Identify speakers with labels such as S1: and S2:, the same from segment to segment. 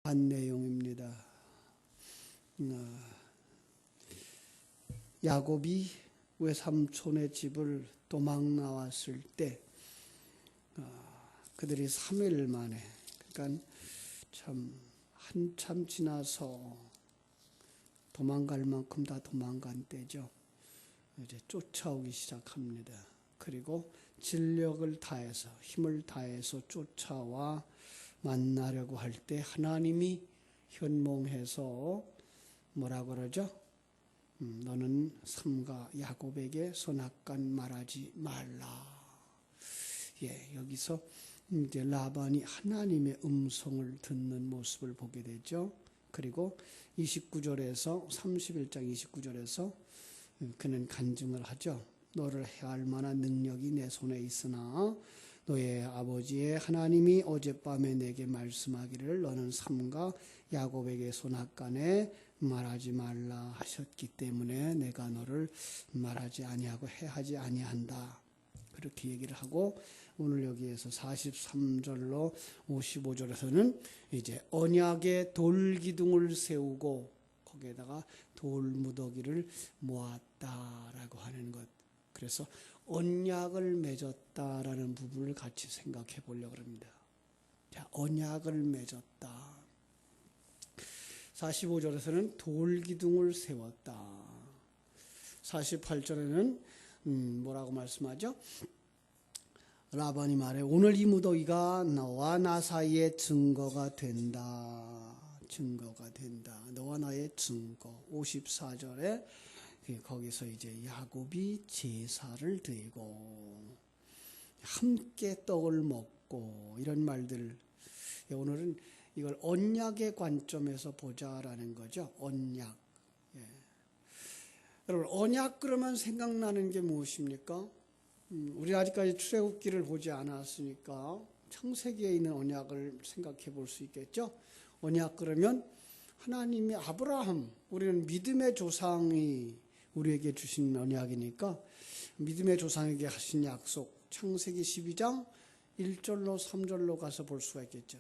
S1: 한 내용입니다. 야곱이 외삼촌의 집을 도망 나왔을 때 그들이 3일 만에, 그러니까 참 한참 지나서 도망갈 만큼 다 도망간 때죠. 이제 쫓아오기 시작합니다. 그리고 진력을 다해서, 힘을 다해서 쫓아와 만나려고 할 때 하나님이 현몽해서 뭐라 그러죠? 너는 삼가 야곱에게 선악간 말하지 말라. 여기서 이제 라반이 하나님의 음성을 듣는 모습을 보게 되죠. 그리고 29절에서 31장 29절에서 그는 간증을 하죠. 너를 해할 만한 능력이 내 손에 있으나 너의 아버지의 하나님이 어젯밤에 내게 말씀하기를 너는 삼가 야곱에게 선악간에 말하지 말라 하셨기 때문에 내가 너를 말하지 아니하고 해하지 아니한다. 그렇게 얘기를 하고 오늘 여기에서 43절로 55절에서는 이제 언약의 돌기둥을 세우고 거기에다가 돌무더기를 모았다라고 하는 것. 그래서 언약을 맺었다라는 부분을 같이 생각해 보려고 합니다. 자, 언약을 맺었다. 45절에서는 돌기둥을 세웠다. 48절에는 뭐라고 말씀하죠? 라반이 말해 오늘 이 무더기가 너와 나 사이의 증거가 된다. 증거가 된다. 너와 나의 증거. 54절에 거기서 이제 야곱이 제사를 드리고 함께 떡을 먹고 이런 말들. 오늘은 이걸 언약의 관점에서 보자라는 거죠. 언약. 여러분 언약 그러면 생각나는 게 무엇입니까? 우리 아직까지 출애굽기를 보지 않았으니까 창세기에 있는 언약을 생각해 볼 수 있겠죠. 언약 그러면 하나님이 아브라함, 우리는 믿음의 조상이 우리에게 주신 언약이니까 믿음의 조상에게 하신 약속, 창세기 12장 1절로 3절로 가서 볼 수가 있겠죠.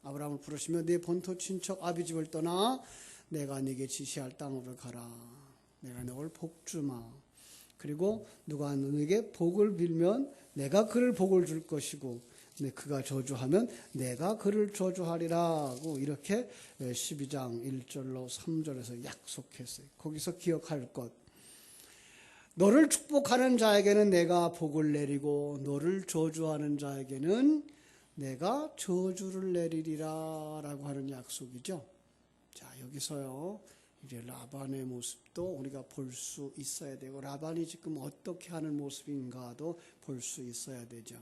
S1: 아브라함을 부르시며 네 본토 친척 아비 집을 떠나 내가 네게 지시할 땅으로 가라. 내가 너를 복주마. 그리고 누가 너에게 복을 빌면 내가 그를 복을 줄 것이고 그가 저주하면 내가 그를 저주하리라고 이렇게 12장 1절로 3절에서 약속했어요. 거기서 기억할 것. 너를 축복하는 자에게는 내가 복을 내리고 너를 저주하는 자에게는 내가 저주를 내리리라 라고 하는 약속이죠. 자, 여기서요. 이제 라반의 모습도 우리가 볼 수 있어야 되고 라반이 지금 어떻게 하는 모습인가도 볼 수 있어야 되죠.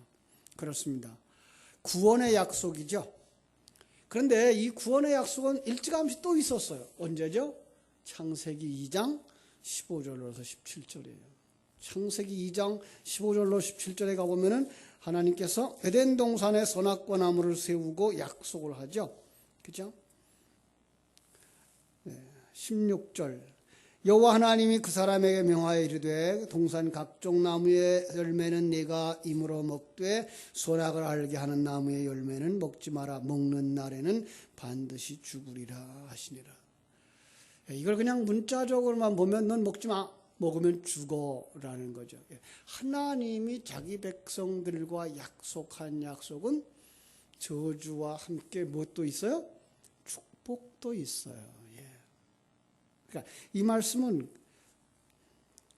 S1: 그렇습니다. 구원의 약속이죠. 그런데 이 구원의 약속은 일찌감치 또 있었어요. 언제죠? 창세기 2장 15절로서 17절이에요. 창세기 2장 15절로 17절에 가보면은 하나님께서 에덴 동산에 선악과 나무를 세우고 약속을 하죠. 그죠? 16절 여호와 하나님이 그 사람에게 명하여 이르되 동산 각종 나무의 열매는 네가 임으로 먹되 선악을 알게 하는 나무의 열매는 먹지 마라. 먹는 날에는 반드시 죽으리라 하시니라. 이걸 그냥 문자적으로만 보면 넌 먹지 마. 먹으면 죽어라는 거죠. 하나님이 자기 백성들과 약속한 약속은 저주와 함께 무엇도 있어요? 축복도 있어요. 그러니까 이 말씀은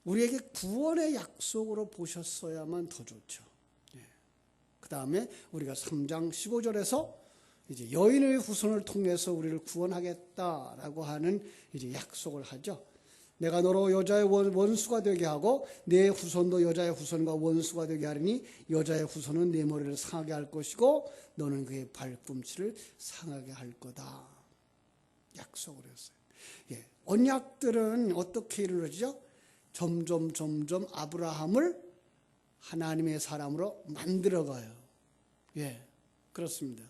S1: 우리에게 구원의 약속으로 보셨어야만 더 좋죠. 그 다음에 우리가 3장 15절에서 이제 여인의 후손을 통해서 우리를 구원하겠다라고 하는 이제 약속을 하죠. 내가 너로 여자의 원수가 되게 하고 내 후손도 여자의 후손과 원수가 되게 하리니 여자의 후손은 내 머리를 상하게 할 것이고 너는 그의 발꿈치를 상하게 할 거다. 약속을 했어요. 언약들은 어떻게 이루어지죠? 점점 아브라함을 하나님의 사람으로 만들어가요. 그렇습니다.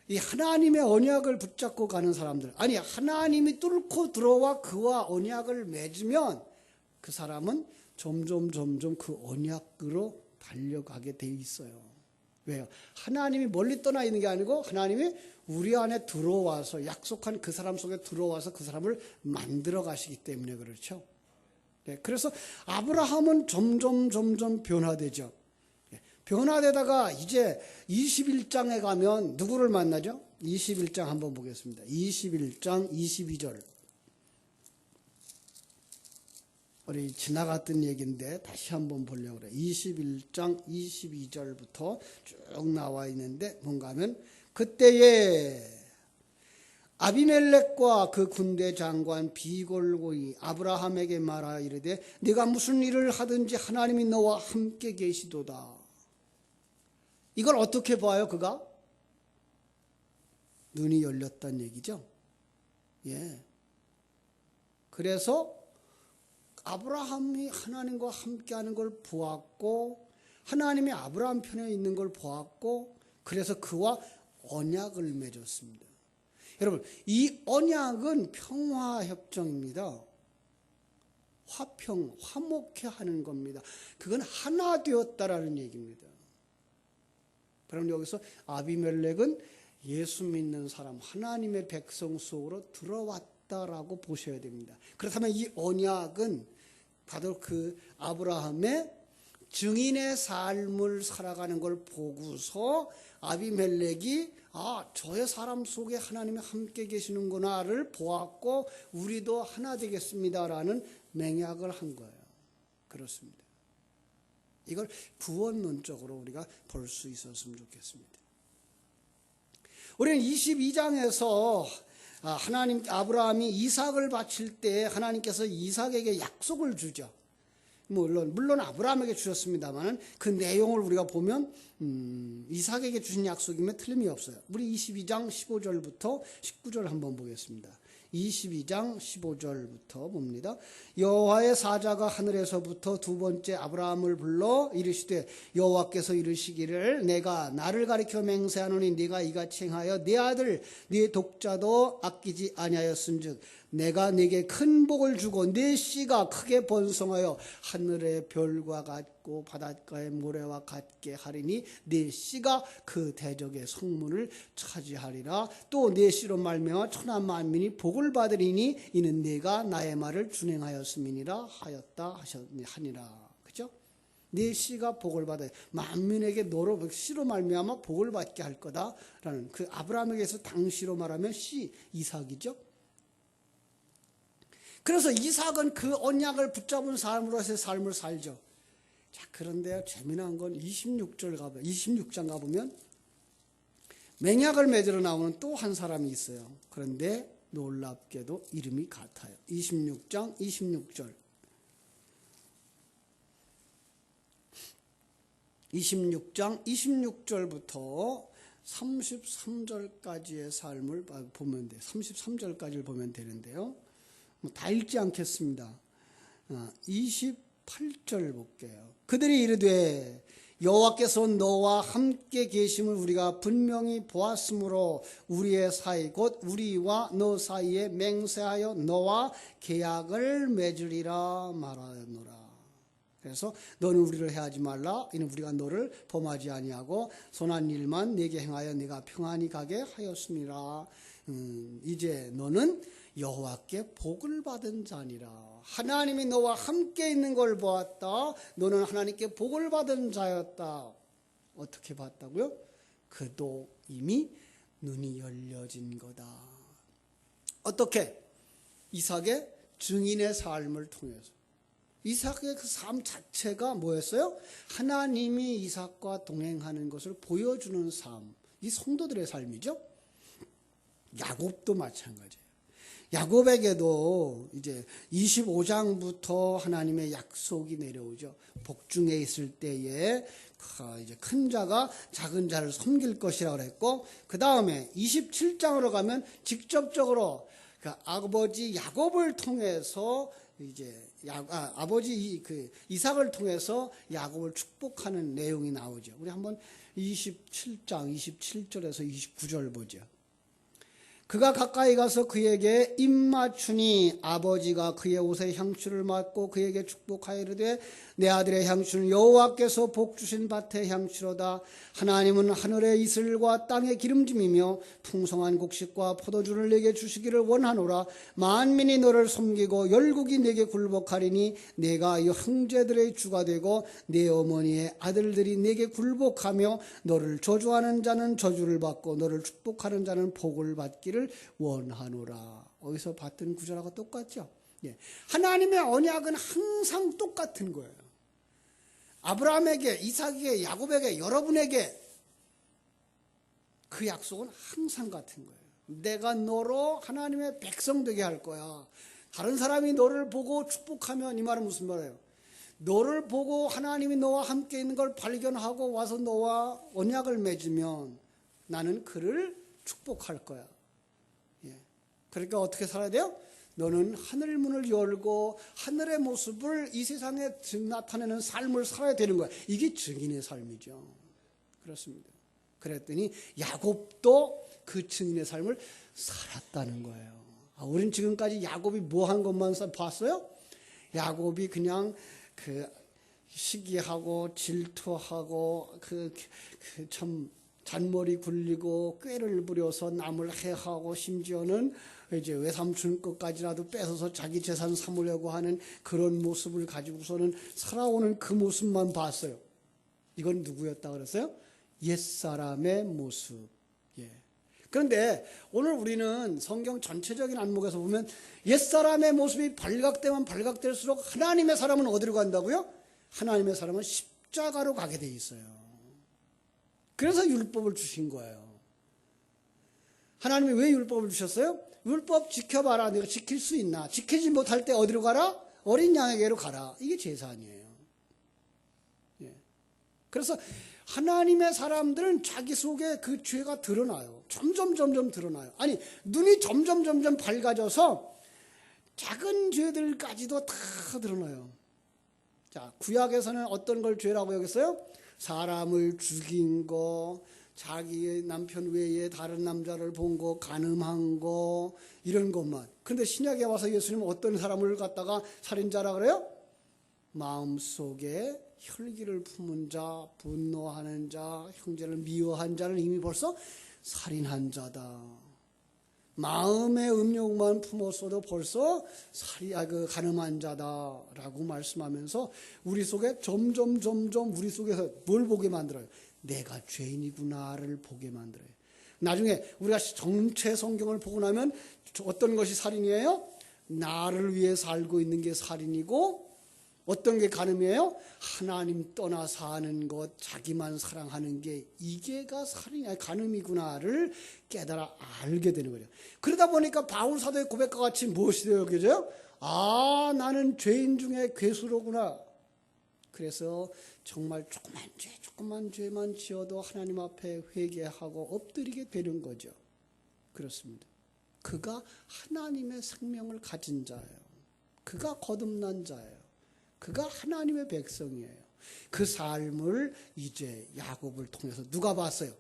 S1: 이 하나님의 언약을 붙잡고 가는 사람들, 아니 하나님이 뚫고 들어와 그와 언약을 맺으면 그 사람은 점점 그 언약으로 달려가게 돼 있어요. 왜요? 하나님이 멀리 떠나 있는 게 아니고 하나님이 우리 안에 들어와서 약속한 그 사람 속에 들어와서 그 사람을 만들어 가시기 때문에 그렇죠. 네, 그래서 아브라함은 점점 변화되죠. 네, 변화되다가 이제 21장에 가면 누구를 만나죠? 21장 한번 보겠습니다. 21장 22절. 우리 지나갔던 얘기인데 다시 한번 보려고 그래요. 21장 22절부터 쭉 나와 있는데 뭔가 하면 그때에 아비멜렉과 그 군대 장관 비골고이 아브라함에게 말하 이르되 네가 무슨 일을 하든지 하나님이 너와 함께 계시도다. 이걸 어떻게 봐요? 그가 눈이 열렸다는 얘기죠. 예. 그래서 아브라함이 하나님과 함께하는 걸 보았고 하나님이 아브라함 편에 있는 걸 보았고 그래서 그와 언약을 맺었습니다. 여러분, 이 언약은 평화협정입니다. 화목해 하는 겁니다. 그건 하나 되었다라는 얘기입니다. 그럼 여기서 아비멜렉은 예수 믿는 사람, 하나님의 백성 속으로 들어왔다라고 보셔야 됩니다. 그렇다면 이 언약은 바로 그 아브라함의 증인의 삶을 살아가는 걸 보고서 아비멜렉이 저의 사람 속에 하나님이 함께 계시는구나를 보았고 우리도 하나 되겠습니다라는 맹약을 한 거예요. 그렇습니다. 이걸 구원론적으로 우리가 볼 수 있었으면 좋겠습니다. 우리는 22장에서 아브라함이 이삭을 바칠 때 하나님께서 이삭에게 약속을 주죠. 물론 아브라함에게 주셨습니다만 그 내용을 우리가 보면 이삭에게 주신 약속이면 틀림이 없어요. 우리 22장 15절부터 19절 한번 보겠습니다. 22장 15절부터 봅니다. 여호와의 사자가 하늘에서부터 두 번째 아브라함을 불러 이르시되 여호와께서 이르시기를 내가 나를 가리켜 맹세하노니 네가 이같이 행하여 네 아들 네 독자도 아끼지 아니하였은즉 내가 네게 큰 복을 주고 네 씨가 크게 번성하여 하늘의 별과 같고 바닷가의 모래와 같게 하리니 네 씨가 그 대적의 성문을 차지하리라. 또 네 씨로 말미암아 천하 만민이 복을 받으리니 이는 네가 나의 말을 준행하였음이니라 하였다 하니라. 그죠? 네 씨가 복을 받아 만민에게 너로 씨로 말미암아 복을 받게 할 거다라는 그 아브라함에게서 당시로 말하면 씨 이삭이죠. 그래서 이삭은 그 언약을 붙잡은 사람으로서의 삶을 살죠. 자, 그런데요, 재미난 건 26장 가보면 맹약을 맺으러 나오는 또 한 사람이 있어요. 그런데 놀랍게도 이름이 같아요. 26장 26절. 26장 26절부터 33절까지의 삶을 보면 돼요. 33절까지를 보면 되는데요. 다 읽지 않겠습니다. 28절 볼게요. 그들이 이르되 여호와께서 너와 함께 계심을 우리가 분명히 보았으므로 우리의 사이 곧 우리와 너 사이에 맹세하여 너와 계약을 맺으리라 말하노라. 그래서 너는 우리를 해하지 말라. 이는 우리가 너를 범하지 아니하고 선한 일만 네게 행하여 네가 평안히 가게 하였습니다. 이제 너는 여호와께 복을 받은 자니라. 하나님이 너와 함께 있는 걸 보았다. 너는 하나님께 복을 받은 자였다. 어떻게 봤다고요? 그도 이미 눈이 열려진 거다. 어떻게? 이삭의 증인의 삶을 통해서. 이삭의 그 삶 자체가 뭐였어요? 하나님이 이삭과 동행하는 것을 보여주는 삶. 이 성도들의 삶이죠. 야곱도 마찬가지예요. 야곱에게도 이제 25장부터 하나님의 약속이 내려오죠. 복중에 있을 때에 이제 큰 자가 작은 자를 섬길 것이라고 그랬고, 그 다음에 27장으로 가면 직접적으로 그 아버지 야곱을 통해서 이제 아버지 이삭을 통해서 야곱을 축복하는 내용이 나오죠. 우리 한번 27장 27절에서 29절 보죠. 그가 가까이 가서 그에게 입맞추니 아버지가 그의 옷에 향수를 맡고 그에게 축복하여 이르되 내 아들의 향수는 여호와께서 복 주신 밭의 향수로다. 하나님은 하늘의 이슬과 땅의 기름짐이며 풍성한 곡식과 포도주를 내게 주시기를 원하노라. 만민이 너를 섬기고 열국이 내게 굴복하리니 내가 이 형제들의 주가 되고 내 어머니의 아들들이 내게 굴복하며 너를 저주하는 자는 저주를 받고 너를 축복하는 자는 복을 받기를 원하노라. 어디서 봤던 구절하고 똑같죠? 예. 하나님의 언약은 항상 똑같은 거예요. 아브라함에게, 이삭에게, 야곱에게, 여러분에게 그 약속은 항상 같은 거예요. 내가 너로 하나님의 백성 되게 할 거야. 다른 사람이 너를 보고 축복하면 이 말은 무슨 말이에요? 너를 보고 하나님이 너와 함께 있는 걸 발견하고 와서 너와 언약을 맺으면 나는 그를 축복할 거야. 예. 그러니까 어떻게 살아야 돼요? 너는 하늘 문을 열고 하늘의 모습을 이 세상에 나타내는 삶을 살아야 되는 거야. 이게 증인의 삶이죠. 그렇습니다. 그랬더니 야곱도 그 증인의 삶을 살았다는 거예요. 우린 지금까지 야곱이 뭐 한 것만 봤어요? 야곱이 그냥 그 시기하고 질투하고 참 잔머리 굴리고 꾀를 부려서 남을 해하고 심지어는 이제 외삼촌 것까지라도 뺏어서 자기 재산 삼으려고 하는 그런 모습을 가지고서는 살아오는 그 모습만 봤어요. 이건 누구였다 그랬어요? 옛사람의 모습. 예. 그런데 오늘 우리는 성경 전체적인 안목에서 보면 옛사람의 모습이 발각되면 발각될수록 하나님의 사람은 어디로 간다고요? 하나님의 사람은 십자가로 가게 돼 있어요. 그래서 율법을 주신 거예요. 하나님이 왜 율법을 주셨어요? 율법 지켜봐라. 내가 지킬 수 있나? 지키지 못할 때 어디로 가라? 어린 양에게로 가라. 이게 제사안이에요. 예. 그래서 하나님의 사람들은 자기 속에 그 죄가 드러나요. 점점 드러나요. 아니, 눈이 점점 밝아져서 작은 죄들까지도 다 드러나요. 자, 구약에서는 어떤 걸 죄라고 여겼어요? 사람을 죽인 거, 자기의 남편 외에 다른 남자를 본 거, 간음한 거, 이런 것만. 그런데 신약에 와서 예수님은 어떤 사람을 갖다가 살인자라 그래요? 마음속에 혈기를 품은 자, 분노하는 자, 형제를 미워한 자를 이미 벌써 살인한 자다. 마음의 음욕만 품었어도 벌써 간음한 자다라고 말씀하면서 우리 속에 점점 우리 속에서 뭘 보게 만들어요? 내가 죄인이구나를 보게 만들어요. 나중에 우리가 전체 성경을 보고 나면 어떤 것이 살인이에요? 나를 위해 살고 있는 게 살인이고 어떤 게 간음이에요? 하나님 떠나 사는 것, 자기만 사랑하는 게 이게가 살인이 간음이구나를 깨달아 알게 되는 거죠. 그러다 보니까 바울 사도의 고백과 같이 무엇이 되어져요? 아, 나는 죄인 중에 괴수로구나. 그래서 정말 조그만 죄만 지어도 하나님 앞에 회개하고 엎드리게 되는 거죠. 그렇습니다. 그가 하나님의 생명을 가진 자예요. 그가 거듭난 자예요. 그가 하나님의 백성이에요. 그 삶을 이제 야곱을 통해서 누가 봤어요?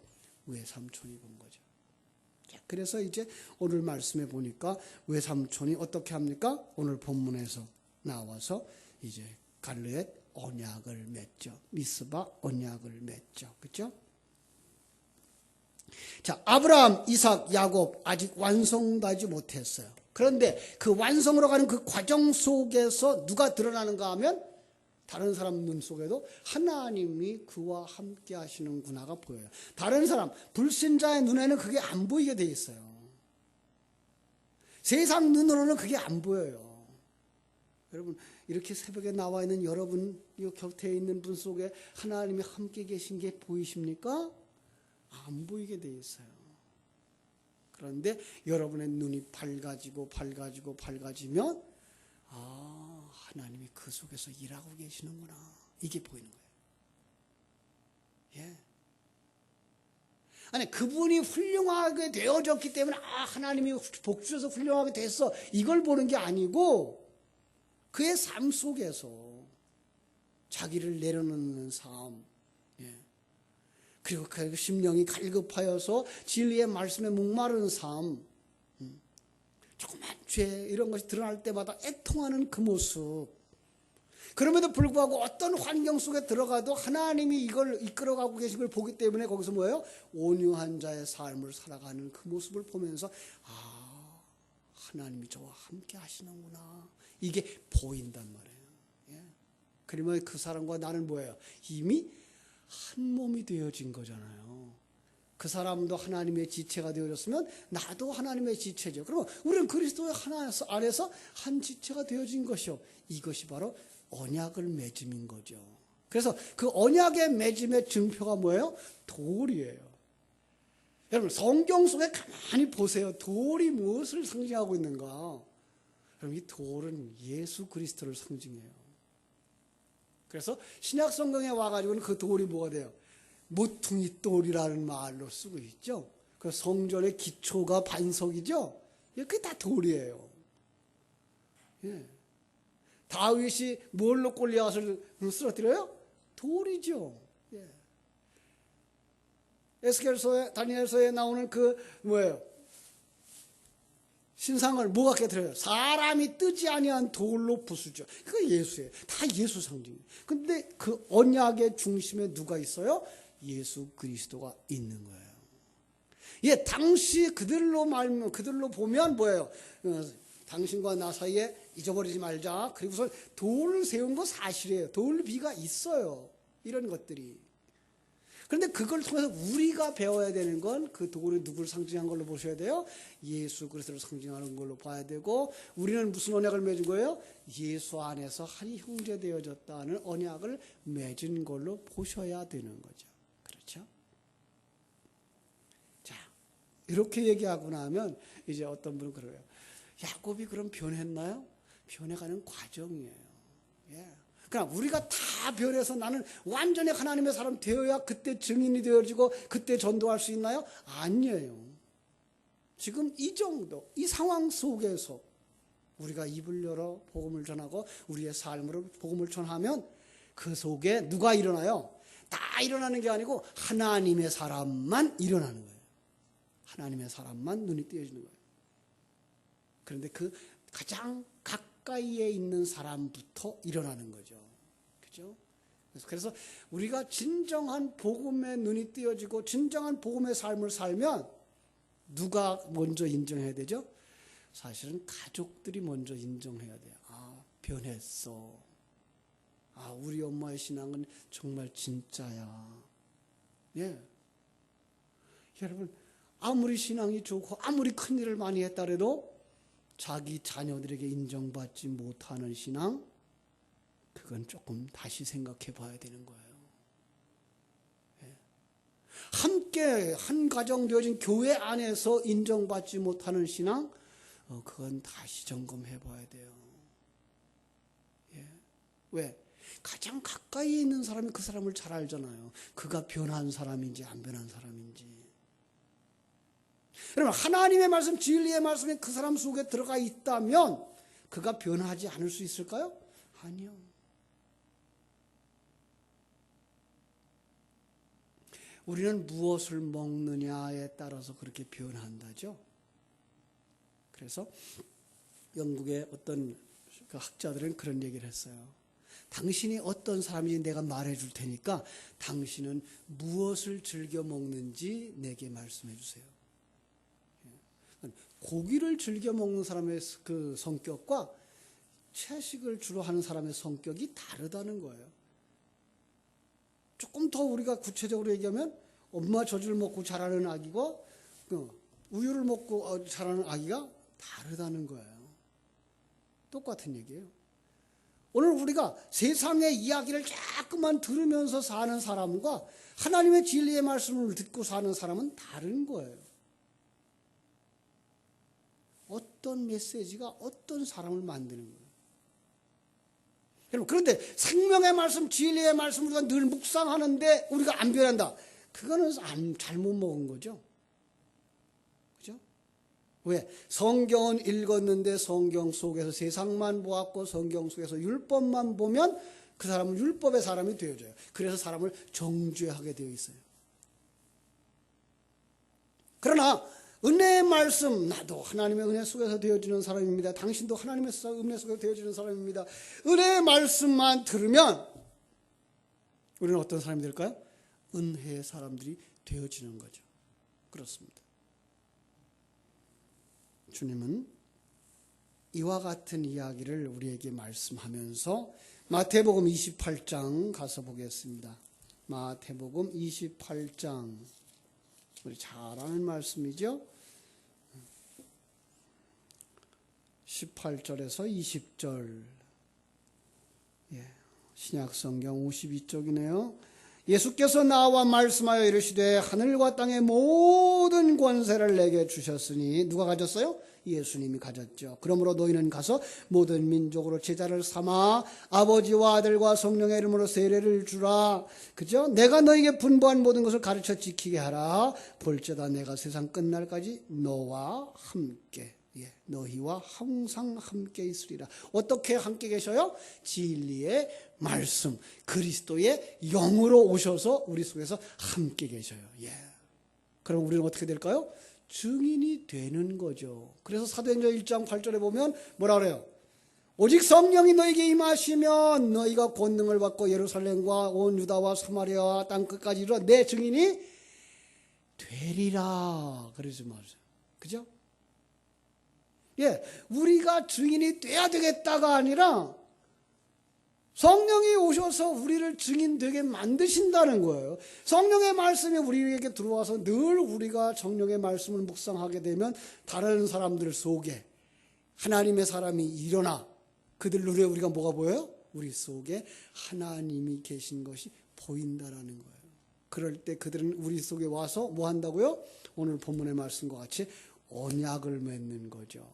S1: 외삼촌이 본 거죠. 그래서 이제 오늘 말씀해 보니까 외삼촌이 어떻게 합니까? 오늘 본문에서 나와서 이제 갈르앗 언약을 맺죠. 미스바 언약을 맺죠. 그렇죠? 자, 아브라함, 이삭, 야곱 아직 완성되지 못했어요. 그런데 그 완성으로 가는 그 과정 속에서 누가 드러나는가 하면 다른 사람 눈 속에도 하나님이 그와 함께 하시는구나가 보여요. 다른 사람, 불신자의 눈에는 그게 안 보이게 돼 있어요. 세상 눈으로는 그게 안 보여요. 여러분, 이렇게 새벽에 나와 있는 여러분, 이 곁에 있는 분 속에 하나님이 함께 계신 게 보이십니까? 안 보이게 돼 있어요. 그런데 여러분의 눈이 밝아지면 아, 하나님이 그 속에서 일하고 계시는구나. 이게 보이는 거예요. 예. 아니, 그분이 훌륭하게 되어졌기 때문에 아, 하나님이 복 주셔서 훌륭하게 됐어. 이걸 보는 게 아니고 그의 삶 속에서 자기를 내려놓는 삶, 그리고 그 심령이 갈급하여서 진리의 말씀에 목마른 삶, 조그만 죄 이런 것이 드러날 때마다 애통하는 그 모습. 그럼에도 불구하고 어떤 환경 속에 들어가도 하나님이 이걸 이끌어가고 계신 걸 보기 때문에 거기서 뭐예요? 온유한 자의 삶을 살아가는 그 모습을 보면서 아, 하나님이 저와 함께 하시는구나. 이게 보인단 말이에요. 예. 그러면 그 사람과 나는 뭐예요? 이미 한 몸이 되어진 거잖아요. 그 사람도 하나님의 지체가 되어졌으면 나도 하나님의 지체죠. 그러면 우리는 그리스도의 하나 안에서 한 지체가 되어진 것이요. 이것이 바로 언약을 맺음인 거죠. 그래서 그 언약의 맺음의 증표가 뭐예요? 돌이에요. 여러분 성경 속에 가만히 보세요. 돌이 무엇을 상징하고 있는가? 그럼 이 돌은 예수 그리스도를 상징해요. 그래서 신약 성경에 와가지고는 그 돌이 뭐가 돼요? 모퉁이 돌이라는 말로 쓰고 있죠. 그 성전의 기초가 반석이죠. 그게 다 돌이에요. 예. 다윗이 뭘로 골리앗을 쓰러뜨려요? 돌이죠. 예. 에스겔서에 다니엘서에 나오는 그 뭐예요? 신상을 뭐가 깨뜨려요? 사람이 뜨지 아니한 돌로 부수죠. 그거 예수예요. 다 예수 상징이에요. 근데 그 언약의 중심에 누가 있어요? 예수 그리스도가 있는 거예요. 예, 당시 그들로 보면 뭐예요? 당신과 나 사이에 잊어버리지 말자. 그리고서 돌을 세운 거 사실이에요. 돌비가 있어요. 이런 것들이. 그런데 그걸 통해서 우리가 배워야 되는 건 그 돌이 누구를 상징한 걸로 보셔야 돼요? 예수 그리스도를 상징하는 걸로 봐야 되고, 우리는 무슨 언약을 맺은 거예요? 예수 안에서 한 형제 되어졌다는 언약을 맺은 걸로 보셔야 되는 거죠. 그렇죠? 자, 이렇게 얘기하고 나면 이제 어떤 분은 그래요. 야곱이 그럼 변했나요? 변해가는 과정이에요. 예. 그러나 우리가 다 변해서 나는 완전히 하나님의 사람 되어야 그때 증인이 되어지고 그때 전도할 수 있나요? 아니에요. 지금 이 정도, 이 상황 속에서 우리가 입을 열어 복음을 전하고 우리의 삶으로 복음을 전하면 그 속에 누가 일어나요? 다 일어나는 게 아니고 하나님의 사람만 일어나는 거예요. 하나님의 사람만 눈이 띄어지는 거예요. 그런데 그 가장 가까이에 있는 사람부터 일어나는 거죠. 그죠? 그래서 우리가 진정한 복음의 눈이 띄어지고 진정한 복음의 삶을 살면 누가 먼저 인정해야 되죠? 사실은 가족들이 먼저 인정해야 돼요. 아, 변했어. 아, 우리 엄마의 신앙은 정말 진짜야. 예. 여러분, 아무리 신앙이 좋고 아무리 큰 일을 많이 했다 해도 자기 자녀들에게 인정받지 못하는 신앙, 그건 조금 다시 생각해 봐야 되는 거예요. 예. 함께 한 가정 되어진 교회 안에서 인정받지 못하는 신앙, 그건 다시 점검해 봐야 돼요. 예. 왜? 가장 가까이 있는 사람이 그 사람을 잘 알잖아요. 그가 변한 사람인지 안 변한 사람인지. 여러분, 하나님의 말씀, 진리의 말씀이 그 사람 속에 들어가 있다면 그가 변하지 않을 수 있을까요? 아니요. 우리는 무엇을 먹느냐에 따라서 그렇게 변한다죠. 그래서 영국의 어떤 그 학자들은 그런 얘기를 했어요. 당신이 어떤 사람인지 내가 말해줄 테니까 당신은 무엇을 즐겨 먹는지 내게 말씀해 주세요. 고기를 즐겨 먹는 사람의 그 성격과 채식을 주로 하는 사람의 성격이 다르다는 거예요. 조금 더 우리가 구체적으로 얘기하면 엄마 젖을 먹고 자라는 아기가 우유를 먹고 자라는 아기가 다르다는 거예요. 똑같은 얘기예요. 오늘 우리가 세상의 이야기를 자꾸만 들으면서 사는 사람과 하나님의 진리의 말씀을 듣고 사는 사람은 다른 거예요. 어떤 메시지가 어떤 사람을 만드는 거예요. 여러분, 그런데 생명의 말씀, 진리의 말씀 우리가 늘 묵상하는데 우리가 안 변한다. 그거는 잘못 먹은 거죠. 그죠? 왜? 성경은 읽었는데 성경 속에서 세상만 보았고 성경 속에서 율법만 보면 그 사람은 율법의 사람이 되어져요. 그래서 사람을 정죄하게 되어 있어요. 그러나 은혜의 말씀, 나도 하나님의 은혜 속에서 되어지는 사람입니다. 당신도 하나님의 은혜 속에서 되어지는 사람입니다. 은혜의 말씀만 들으면 우리는 어떤 사람이 될까요? 은혜의 사람들이 되어지는 거죠. 그렇습니다. 주님은 이와 같은 이야기를 우리에게 말씀하면서 마태복음 28장 가서 보겠습니다. 마태복음 28장, 우리 잘 아는 말씀이죠. 18절에서 20절. 신약성경 52쪽이네요. 예수께서 나와 말씀하여 이르시되 하늘과 땅의 모든 권세를 내게 주셨으니 누가 가졌어요? 예수님이 가졌죠. 그러므로 너희는 가서 모든 민족으로 제자를 삼아 아버지와 아들과 성령의 이름으로 세례를 주라. 그죠? 내가 너에게 분부한 모든 것을 가르쳐 지키게 하라. 볼지어다 내가 세상 끝날까지 너와 함께, 너희와 항상 함께 있으리라. 어떻게 함께 계셔요? 진리의 말씀, 그리스도의 영으로 오셔서 우리 속에서 함께 계셔요. 그럼 우리는 어떻게 될까요? 증인이 되는 거죠. 그래서 사도행전 1장 8절에 보면 뭐라 그래요? 오직 성령이 너에게 임하시면 너희가 권능을 받고 예루살렘과 온 유다와 사마리아와 땅 끝까지 이르러 내 증인이 되리라. 그러지 마세요. 그죠? 우리가 증인이 돼야 되겠다가 아니라 성령이 오셔서 우리를 증인되게 만드신다는 거예요. 성령의 말씀이 우리에게 들어와서 늘 우리가 성령의 말씀을 묵상하게 되면 다른 사람들 속에 하나님의 사람이 일어나 그들 눈에 우리가 뭐가 보여요? 우리 속에 하나님이 계신 것이 보인다라는 거예요. 그럴 때 그들은 우리 속에 와서 뭐 한다고요? 오늘 본문의 말씀과 같이 언약을 맺는 거죠.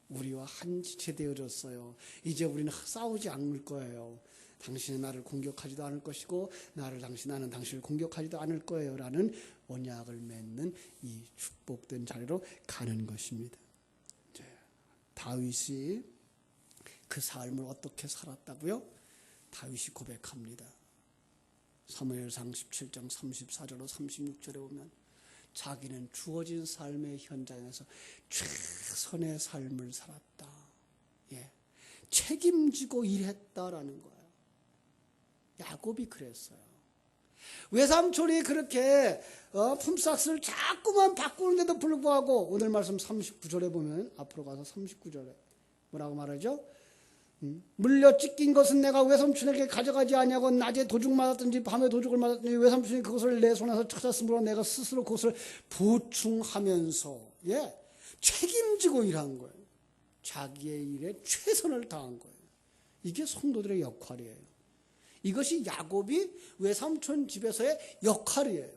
S1: 우리와 한 지체 되어졌어요. 이제 우리는 싸우지 않을 거예요. 당신은 나를 공격하지도 않을 것이고 나는 당신을 공격하지도 않을 거예요 라는 언약을 맺는 이 축복된 자리로 가는 것입니다. 다윗이 그 삶을 어떻게 살았다고요? 다윗이 고백합니다. 사무엘상 17장 34절로 36절에 보면 자기는 주어진 삶의 현장에서 최선의 삶을 살았다. 책임지고 일했다라는 거예요. 야곱이 그랬어요. 외삼촌이 그렇게 품삯을 자꾸만 바꾸는데도 불구하고 오늘 말씀 39절에 보면 앞으로 가서 39절에 뭐라고 말하죠? 물려 찢긴 것은 내가 외삼촌에게 가져가지 아니하고 낮에 도둑 맞았든지 밤에 도둑을 맞았든지 외삼촌이 그것을 내 손에서 찾았으므로 내가 스스로 그것을 보충하면서 책임지고 일한 거예요. 자기의 일에 최선을 다한 거예요. 이게 성도들의 역할이에요. 이것이 야곱이 외삼촌 집에서의 역할이에요.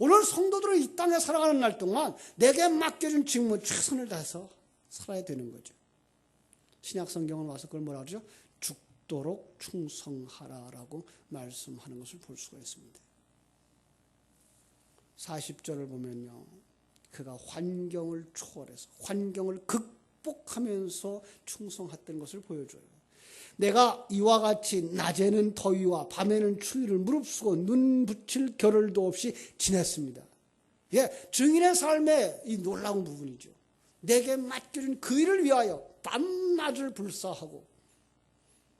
S1: 오늘 성도들은 이 땅에 살아가는 날 동안 내게 맡겨준 직무 최선을 다해서 살아야 되는 거죠. 신약 성경은 와서 그걸 뭐라 그러죠? 죽도록 충성하라라고 말씀하는 것을 볼 수가 있습니다. 40절을 보면요. 그가 환경을 초월해서 환경을 극복하면서 충성했던 것을 보여줘요. 내가 이와 같이 낮에는 더위와 밤에는 추위를 무릅쓰고 눈 붙일 겨를도 없이 지냈습니다. 증인의 삶의 이 놀라운 부분이죠. 내게 맡겨준 그 일을 위하여 밤낮을 불사하고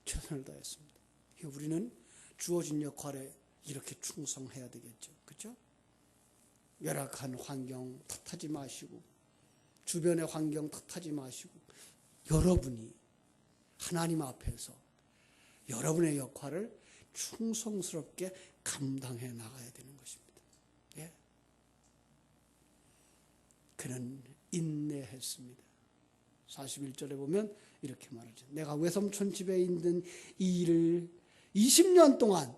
S1: 최선을 다했습니다. 우리는 주어진 역할에 이렇게 충성해야 되겠죠. 그렇죠? 열악한 환경 탓하지 마시고 주변의 환경 탓하지 마시고 여러분이 하나님 앞에서 여러분의 역할을 충성스럽게 감당해 나가야 되는 것입니다. 그는 인내했습니다. 41절에 보면 이렇게 말하죠. 내가 외삼촌 집에 있는 이 일을 20년 동안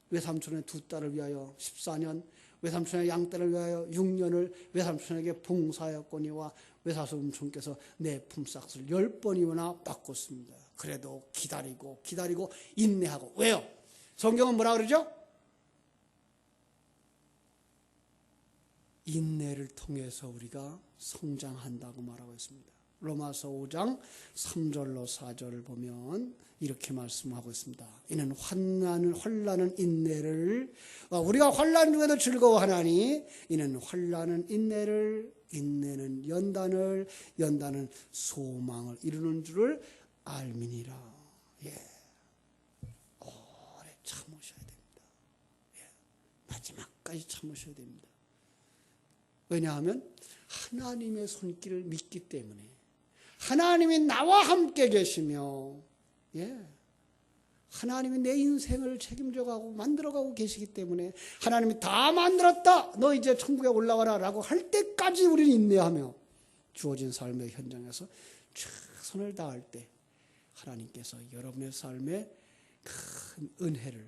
S1: 외삼촌의 두 딸을 위하여 14년, 외삼촌의 양딸을 위하여 6년을 외삼촌에게 봉사하였거니와 외삼촌께서 내 품삯을 10번이나 바꿨습니다. 그래도 기다리고 인내하고. 왜요? 성경은 뭐라 그러죠? 인내를 통해서 우리가 성장한다고 말하고 있습니다. 로마서 5장 3절로 4절을 보면 이렇게 말씀하고 있습니다. 이는 환난은 인내를 우리가 환난 중에도 즐거워하나니 이는 환난은 인내를 인내는 연단은 소망을 이루는 줄을 알미니라. 예. 오래 참으셔야 됩니다. 예. 마지막까지 참으셔야 됩니다. 왜냐하면 하나님의 손길을 믿기 때문에 하나님이 나와 함께 계시며 하나님이 내 인생을 책임져가고 만들어가고 계시기 때문에 하나님이 다 만들었다 너 이제 천국에 올라가라 라고 할 때까지 우리는 인내하며 주어진 삶의 현장에서 최선을 다할 때 하나님께서 여러분의 삶에 큰 은혜를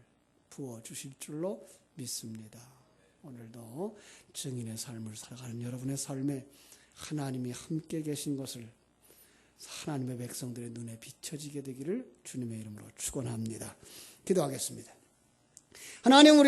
S1: 부어주실 줄로 믿습니다. 오늘도 증인의 삶을 살아가는 여러분의 삶에 하나님이 함께 계신 것을 하나님의 백성들의 눈에 비춰지게 되기를 주님의 이름으로 축원합니다. 기도하겠습니다. 하나님, 우리